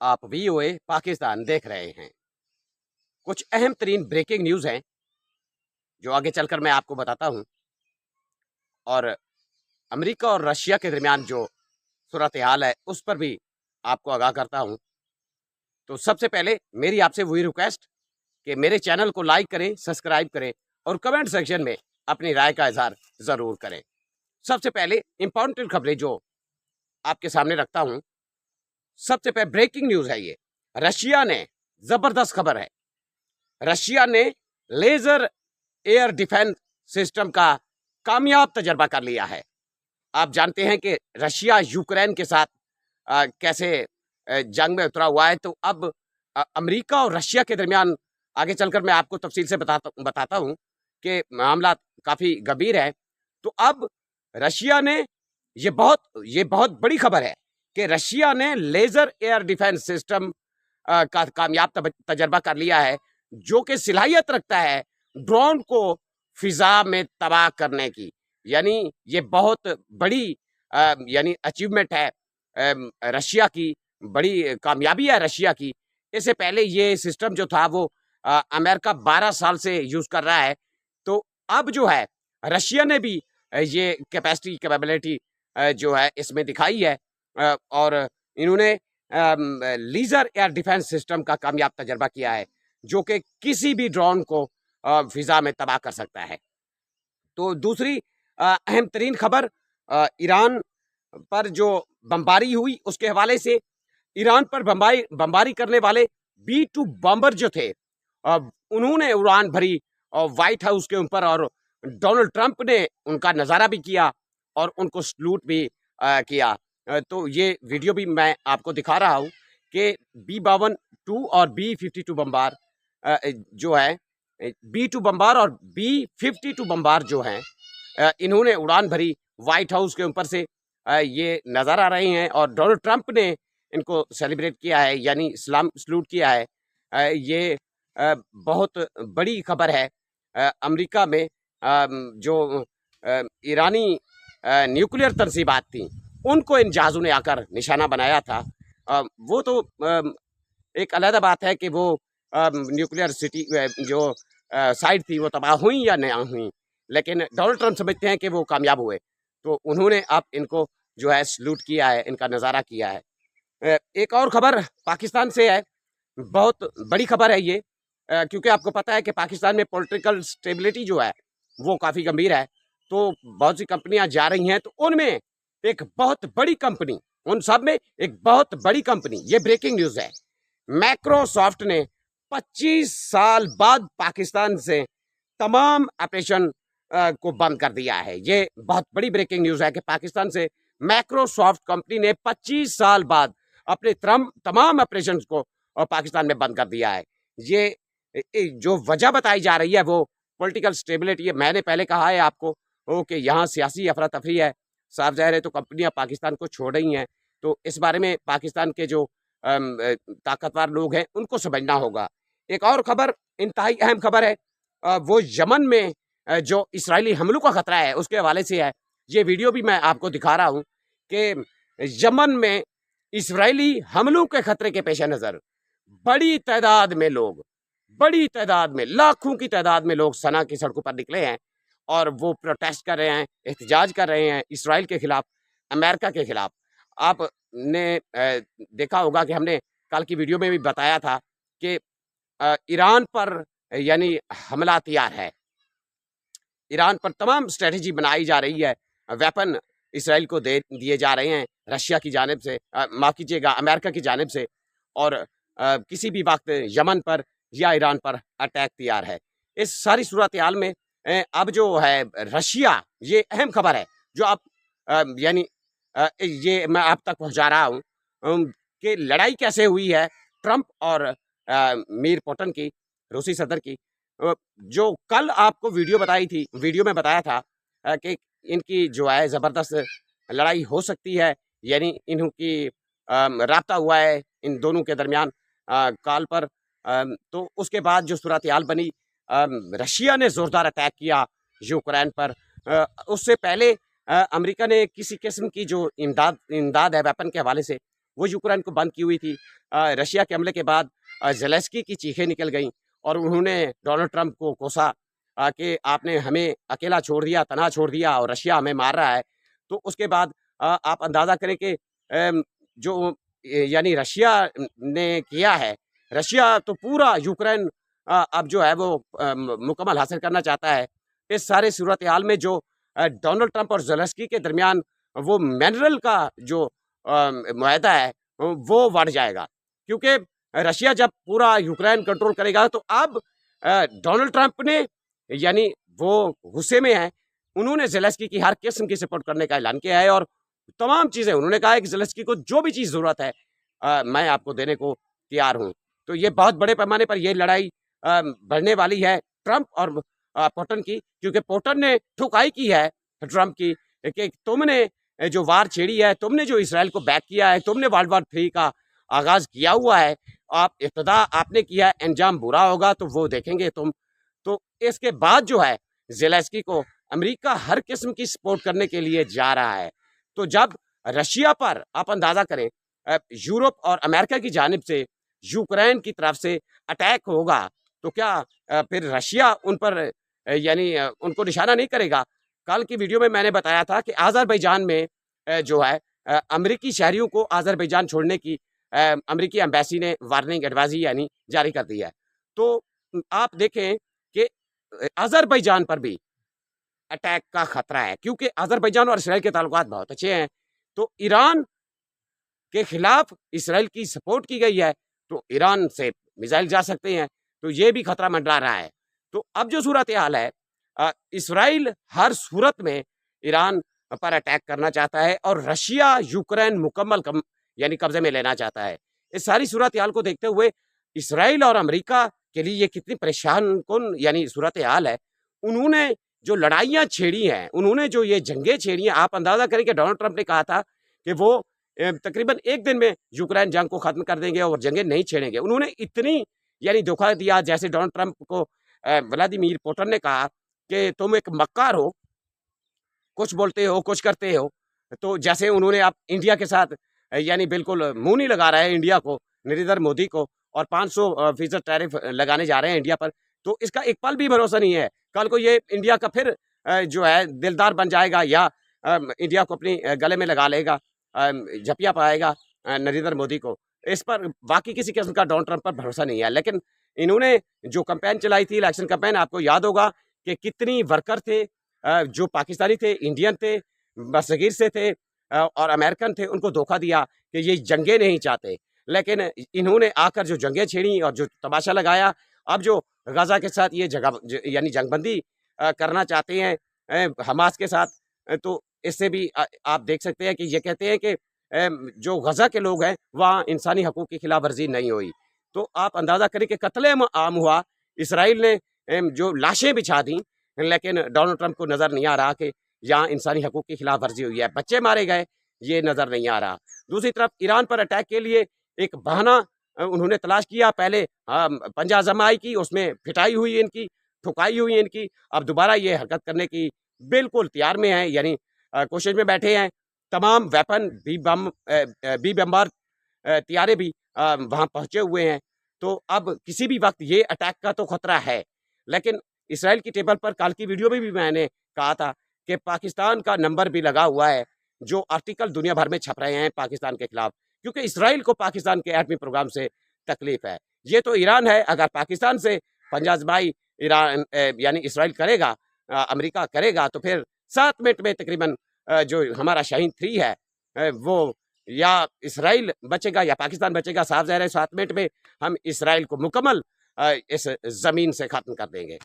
आप वीओए पाकिस्तान देख रहे हैं। कुछ अहम तरीन ब्रेकिंग न्यूज़ हैं जो आगे चलकर मैं आपको बताता हूं, और अमेरिका और रशिया के दरमियान जो सूरत हाल है उस पर भी आपको आगाह करता हूं। तो सबसे पहले मेरी आपसे वही रिक्वेस्ट कि मेरे चैनल को लाइक करें, सब्सक्राइब करें और कमेंट सेक्शन में अपनी राय का इजहार ज़रूर करें। सबसे पहले इंपॉर्टेंट खबरें जो आपके सामने रखता हूं। सबसे पहले ब्रेकिंग न्यूज़ है ये, रशिया ने, ज़बरदस्त खबर है, रशिया ने लेजर एयर डिफेंस सिस्टम का कामयाब तजर्बा कर लिया है। आप जानते हैं कि रशिया यूक्रेन के साथ कैसे जंग में उतरा हुआ है। तो अब अमेरिका और रशिया के दरमियान आगे चलकर मैं आपको तफसील से बताता हूं कि मामला काफी गंभीर है। तो अब रशिया ने, ये बहुत बड़ी खबर है कि रशिया ने लेजर एयर डिफेंस सिस्टम का कामयाब तजर्बा कर लिया है, जो कि सलाहियत रखता है ड्रोन को फिजा में तबाह करने की। यानी ये बहुत बड़ी यानी अचीवमेंट है, रशिया की बड़ी कामयाबी है रशिया की। इससे पहले ये सिस्टम जो था वो अमेरिका 12 साल से यूज कर रहा है। तो अब जो है रशिया ने भी ये कैपेबिलिटी जो है इसमें दिखाई है, और इन्होंने लीजर एयर डिफेंस सिस्टम का कामयाब तजर्बा किया है, जो कि किसी भी ड्रोन को फिजा में तबाह कर सकता है। तो दूसरी अहम तरीन खबर, ईरान पर जो बमबारी हुई उसके हवाले से। ईरान पर बमबारी करने वाले B-2 बॉम्बर जो थे, उन्होंने उड़ान भरी व्हाइट हाउस के ऊपर, और डोनाल्ड ट्रंप ने उनका नज़ारा भी किया और उनको सल्यूट भी किया। तो ये वीडियो भी मैं आपको दिखा रहा हूँ कि B-52 और B-52 बम्बार जो है, B-2 बम्बार और B-52 बम्बार जो हैं, इन्होंने उड़ान भरी व्हाइट हाउस के ऊपर से, ये नज़र आ रहे हैं, और डोनाल्ड ट्रंप ने इनको सेलिब्रेट किया है, यानी सल्यूट किया है। ये बहुत बड़ी खबर है। अमेरिका में जो ईरानी न्यूक्लियर तंजीबात थी, उनको इन जहाज़ों ने आकर निशाना बनाया था। वो तो एक अलग बात है कि वो न्यूक्लियर सिटी जो साइट थी वो तबाह हुई या नहीं हुई, लेकिन डोनाल्ड ट्रंप समझते हैं कि वो कामयाब हुए, तो उन्होंने अब इनको जो है सल्यूट किया है, इनका नज़ारा किया है। एक और खबर पाकिस्तान से है, बहुत बड़ी खबर है ये, क्योंकि आपको पता है कि पाकिस्तान में पॉलिटिकल स्टेबिलिटी जो है वो काफ़ी गंभीर है। तो बहुत सी कंपनियां जा रही हैं, तो उनमें एक बहुत बड़ी कंपनी, उन सब में एक बहुत बड़ी कंपनी, ये ब्रेकिंग न्यूज़ है, माइक्रोसॉफ्ट ने 25 साल बाद पाकिस्तान से तमाम ऑपरेशन को बंद कर दिया है। ये बहुत बड़ी ब्रेकिंग न्यूज़ है कि पाकिस्तान से माइक्रोसॉफ्ट कंपनी ने 25 साल बाद अपने तमाम ऑपरेशंस को पाकिस्तान में बंद कर दिया है। ये जो वजह बताई जा रही है वो पॉलिटिकल स्टेबिलिटी है। मैंने पहले कहा है आपको कि यहाँ सियासी अफरा तफरी है, साफ ज़ाहिर है, तो कंपनियां पाकिस्तान को छोड़ रही हैं। तो इस बारे में पाकिस्तान के जो ताकतवर लोग हैं उनको समझना होगा। एक और खबर, इंतहाई अहम खबर है, वो यमन में जो इसराइली हमलों का खतरा है उसके हवाले से है। ये वीडियो भी मैं आपको दिखा रहा हूँ कि यमन में इसराइली हमलों के खतरे के पेश नज़र बड़ी तादाद में लोग, बड़ी तादाद में, लाखों की तादाद में लोग सना की सड़कों पर निकले हैं, और वो प्रोटेस्ट कर रहे हैं, एहतजाज कर रहे हैं इसराइल के खिलाफ, अमेरिका के खिलाफ। आपने देखा होगा कि हमने कल की वीडियो में भी बताया था कि ईरान पर यानी हमला तैयार है, ईरान पर तमाम स्ट्रेटजी बनाई जा रही है, वेपन इसराइल को दिए जा रहे हैं रशिया की जानिब से, माफ़ कीजिएगा, अमेरिका की जानिब से, और किसी भी वक्त यमन पर या ईरान पर अटैक तैयार है। इस सारी सूरत हाल में अब जो है रशिया, ये अहम खबर है जो आप यानी ये मैं आप तक पहुंचा रहा हूं कि लड़ाई कैसे हुई है ट्रंप और मीर पुतिन की, रूसी सदर की। जो कल आपको वीडियो में बताया था कि इनकी जो है ज़बरदस्त लड़ाई हो सकती है, यानी इनकी राब्ता हुआ है इन दोनों के दरमियान कॉल पर। तो उसके बाद जो सूरत हाल बनी, रशिया ने ज़ोरदार अटैक किया यूक्रेन पर। उससे पहले अमेरिका ने किसी किस्म की जो इमदाद है वेपन के हवाले से वो यूक्रेन को बंद की हुई थी। रशिया के हमले के बाद ज़ेलेंस्की की चीखें निकल गईं और उन्होंने डोनाल्ड ट्रंप को कोसा कि आपने हमें अकेला छोड़ दिया, तना छोड़ दिया और रशिया हमें मार रहा है। तो उसके बाद आप अंदाज़ा करें कि जो यानी रशिया ने किया है, रशिया तो पूरा यूक्रेन अब जो है वो मुकम्मल हासिल करना चाहता है। इस सारे सूरत-ए-हाल में जो डोनाल्ड ट्रंप और ज़ेलेंस्की के दरमियान वो मिनरल का जो मुआहदा है वो बढ़ जाएगा। क्योंकि रशिया जब पूरा यूक्रेन कंट्रोल करेगा तो अब डोनाल्ड ट्रंप ने यानी वो गुस्से में हैं। उन्होंने ज़ेलेंस्की की हर किस्म की सपोर्ट करने का ऐलान किया है और तमाम चीज़ें उन्होंने कहा है कि ज़ेलेंस्की को जो भी चीज़ ज़रूरत है मैं आपको देने को तैयार हूँ। तो ये बहुत बड़े पैमाने पर ये लड़ाई बढ़ने वाली है ट्रंप और पुतिन की, क्योंकि पुतिन ने ठुकाई की है ट्रंप की कि तुमने जो वार छेड़ी है, तुमने जो इसराइल को बैक किया है, तुमने वर्ल्ड वॉर 3 का आगाज़ किया हुआ है, आप इब्तिदा आपने किया है, अंजाम बुरा होगा तो वो देखेंगे तुम। तो इसके बाद जो है ज़ेलेंस्की को अमेरिका हर किस्म की सपोर्ट करने के लिए जा रहा है। तो जब रशिया पर आप अंदाज़ा करें यूरोप और अमेरिका की जानिब से यूक्रेन की तरफ से अटैक होगा तो क्या फिर रशिया उन पर यानी उनको निशाना नहीं करेगा? कल की वीडियो में मैंने बताया था कि अज़रबैजान में जो है अमेरिकी शहरियों को अज़रबैजान छोड़ने की अमेरिकी एम्बेसी ने वार्निंग एडवाइज़री यानी जारी कर दी है। तो आप देखें कि अज़रबैजान पर भी अटैक का खतरा है, क्योंकि अज़रबैजान और इसराइल के ताल्लुकात बहुत अच्छे हैं। तो ईरान के खिलाफ इसराइल की सपोर्ट की गई है, तो ईरान से मिसाइल जा सकते हैं, तो ये भी खतरा मंडरा रहा है। तो अब जो सूरत हाल है इसराइल हर सूरत में ईरान पर अटैक करना चाहता है और रशिया यूक्रेन मुकम्मल यानी कब्जे में लेना चाहता है। इस सारी सूरत हाल को देखते हुए इसराइल और अमेरिका के लिए ये कितनी परेशान कुन यानी सूरत हाल है। उन्होंने जो लड़ाइयाँ छेड़ी हैं, उन्होंने जो ये जंगें छेड़ी हैं, आप अंदाज़ा करें कि डोनाल्ड ट्रंप ने कहा था कि वो तकरीबन 1 दिन में यूक्रेन जंग को ख़त्म कर देंगे और जंगें नहीं छेड़ेंगे। उन्होंने इतनी यानी धोखा दिया, जैसे डोनाल्ड ट्रंप को व्लादिमीर पुतिन ने कहा कि तुम एक मक्कार हो, कुछ बोलते हो, कुछ करते हो। तो जैसे उन्होंने अब इंडिया के साथ यानी बिल्कुल मुँह नहीं लगा रहा है इंडिया को, नरेंद्र मोदी को, और 500% टैरिफ लगाने जा रहे हैं इंडिया पर। तो इसका एक पल भी भरोसा नहीं है। कल को ये इंडिया का फिर जो है दिलदार बन जाएगा या इंडिया को अपनी गले में लगा लेगा, झपिया पाएगा नरेंद्र मोदी को। इस पर बाकी किसी किस्म का डोनाल्ड ट्रंप पर भरोसा नहीं है। लेकिन इन्होंने जो कैंपेन चलाई थी, इलेक्शन कैंपेन, आपको याद होगा कि कितनी वर्कर थे जो पाकिस्तानी थे, इंडियन थे, बरसगीर से थे और अमेरिकन थे, उनको धोखा दिया कि ये जंगें नहीं चाहते। लेकिन इन्होंने आकर जो जंगें छेड़ी और जो तमाशा लगाया, अब जो गाज़ा के साथ ये जगह यानी जंगबंदी करना चाहते हैं हमास के साथ, तो इससे भी आप देख सकते हैं कि ये कहते हैं कि जो गाज़ा के लोग हैं वहाँ इंसानी हकूक़ की खिलाफ वर्जी नहीं हुई। तो आप अंदाज़ा करें कि कत्ले आम हुआ, इसराइल ने जो लाशें बिछा दी, लेकिन डोनाल्ड ट्रंप को नज़र नहीं आ रहा कि यहाँ इंसानी हकूक़ की खिलाफ वर्जी हुई है, बच्चे मारे गए, ये नज़र नहीं आ रहा। दूसरी तरफ ईरान पर अटैक के लिए एक बहाना उन्होंने तलाश किया। पहले पंजा आज़माई की, उसमें पिटाई हुई इनकी, ठुकाई हुई इनकी। अब दोबारा ये हरकत करने की बिल्कुल तैयार में हैं, यानी कोशिश में बैठे हैं। तमाम वेपन बी बम्बार तैयारे भी वहाँ पहुँचे हुए हैं। तो अब किसी भी वक्त ये अटैक का तो खतरा है। लेकिन इसराइल की टेबल पर कल की वीडियो में भी मैंने कहा था कि पाकिस्तान का नंबर भी लगा हुआ है, जो आर्टिकल दुनिया भर में छप रहे हैं पाकिस्तान के खिलाफ, क्योंकि इसराइल को पाकिस्तान के एटमी प्रोग्राम से तकलीफ है। ये तो ईरान है, अगर पाकिस्तान से पंजा आज़माई ईरान यानी इसराइल करेगा, अमेरिका करेगा, तो फिर 7 मिनट में तकरीबन जो हमारा शाहीन 3 है वो या इसराइल बचेगा या पाकिस्तान बचेगा। साफ ज़ाहिर है 7 मिनट में हम इसराइल को मुकम्मल इस ज़मीन से ख़त्म कर देंगे।